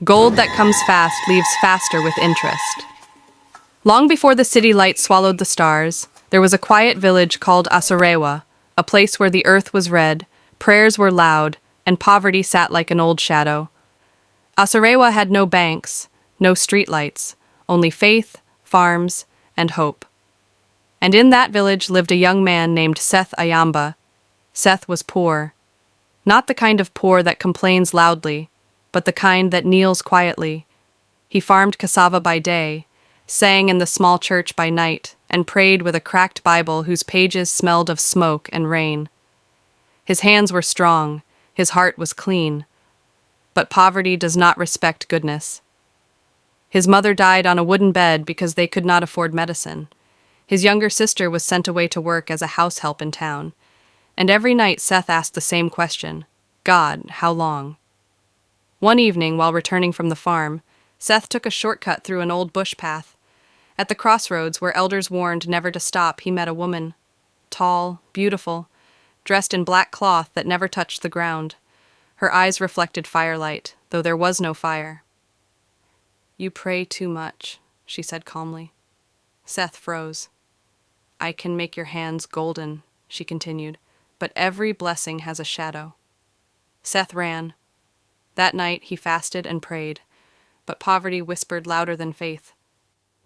Gold that comes fast leaves faster with interest. Long before the city light swallowed the stars, there was a quiet village called Asorewa, a place where the earth was red, prayers were loud, and poverty sat like an old shadow. Asorewa had no banks, no streetlights, only faith, farms, and hope. And in that village lived a young man named Seth Ayamba. Seth was poor. Not the kind of poor that complains loudly, but the kind that kneels quietly. He farmed cassava by day, sang in the small church by night, and prayed with a cracked Bible whose pages smelled of smoke and rain. His hands were strong, his heart was clean. But poverty does not respect goodness. His mother died on a wooden bed because they could not afford medicine. His younger sister was sent away to work as a house help in town. And every night Seth asked the same question, God, how long? One evening, while returning from the farm, Seth took a shortcut through an old bush path. At the crossroads, where elders warned never to stop, he met a woman. Tall, beautiful, dressed in black cloth that never touched the ground. Her eyes reflected firelight, though there was no fire. You pray too much, she said calmly. Seth froze. I can make your hands golden, she continued, but every blessing has a shadow. Seth ran. That night he fasted and prayed, but poverty whispered louder than faith.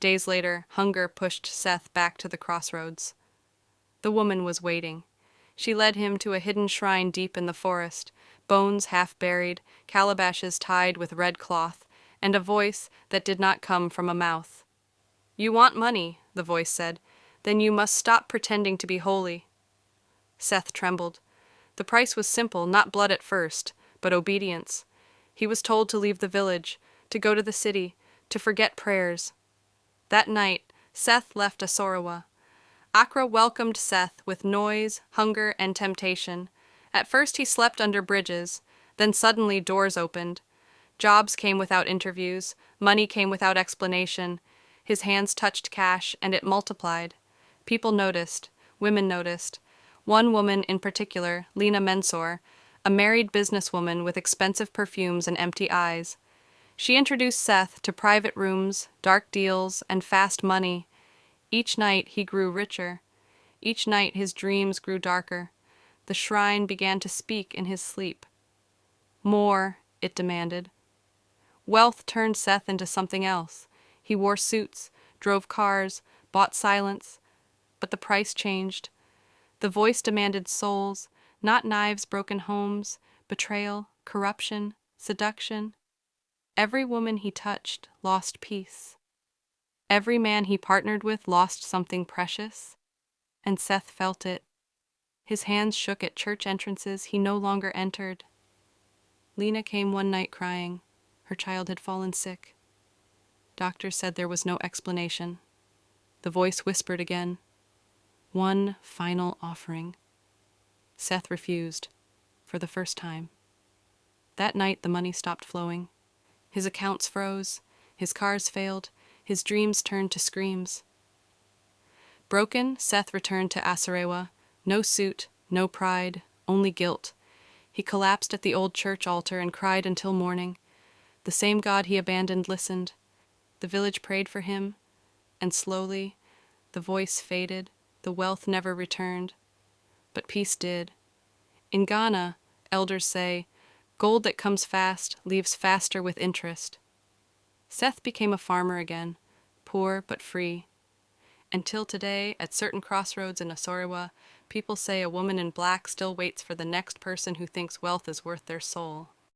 Days later, hunger pushed Seth back to the crossroads. The woman was waiting. She led him to a hidden shrine deep in the forest, bones half buried, calabashes tied with red cloth, and a voice that did not come from a mouth. You want money, the voice said. Then you must stop pretending to be holy. Seth trembled. The price was simple, not blood at first, but obedience. He was told to leave the village, to go to the city, to forget prayers. That night, Seth left Asorewa. Accra welcomed Seth with noise, hunger, and temptation. At first he slept under bridges, then suddenly doors opened. Jobs came without interviews, money came without explanation. His hands touched cash, and it multiplied. People noticed, women noticed. One woman in particular, Lena Mensor, a married businesswoman with expensive perfumes and empty eyes. She introduced Seth to private rooms, dark deals, and fast money. Each night he grew richer. Each night his dreams grew darker. The shrine began to speak in his sleep. More, it demanded. Wealth turned Seth into something else. He wore suits, drove cars, bought silence. But the price changed. The voice demanded souls, not knives, broken homes, betrayal, corruption, seduction. Every woman he touched lost peace. Every man he partnered with lost something precious. And Seth felt it. His hands shook at church entrances he no longer entered. Lena came one night crying. Her child had fallen sick. Doctors said there was no explanation. The voice whispered again. One final offering. Seth refused, for the first time. That night the money stopped flowing. His accounts froze, his cars failed, his dreams turned to screams. Broken, Seth returned to Asorewa. No suit, no pride, only guilt. He collapsed at the old church altar and cried until morning. The same God he abandoned listened. The village prayed for him, and slowly the voice faded, the wealth never returned. But peace did. In Ghana, elders say, gold that comes fast leaves faster with interest. Seth became a farmer again, poor but free. Until today, at certain crossroads in Asorewa, people say a woman in black still waits for the next person who thinks wealth is worth their soul.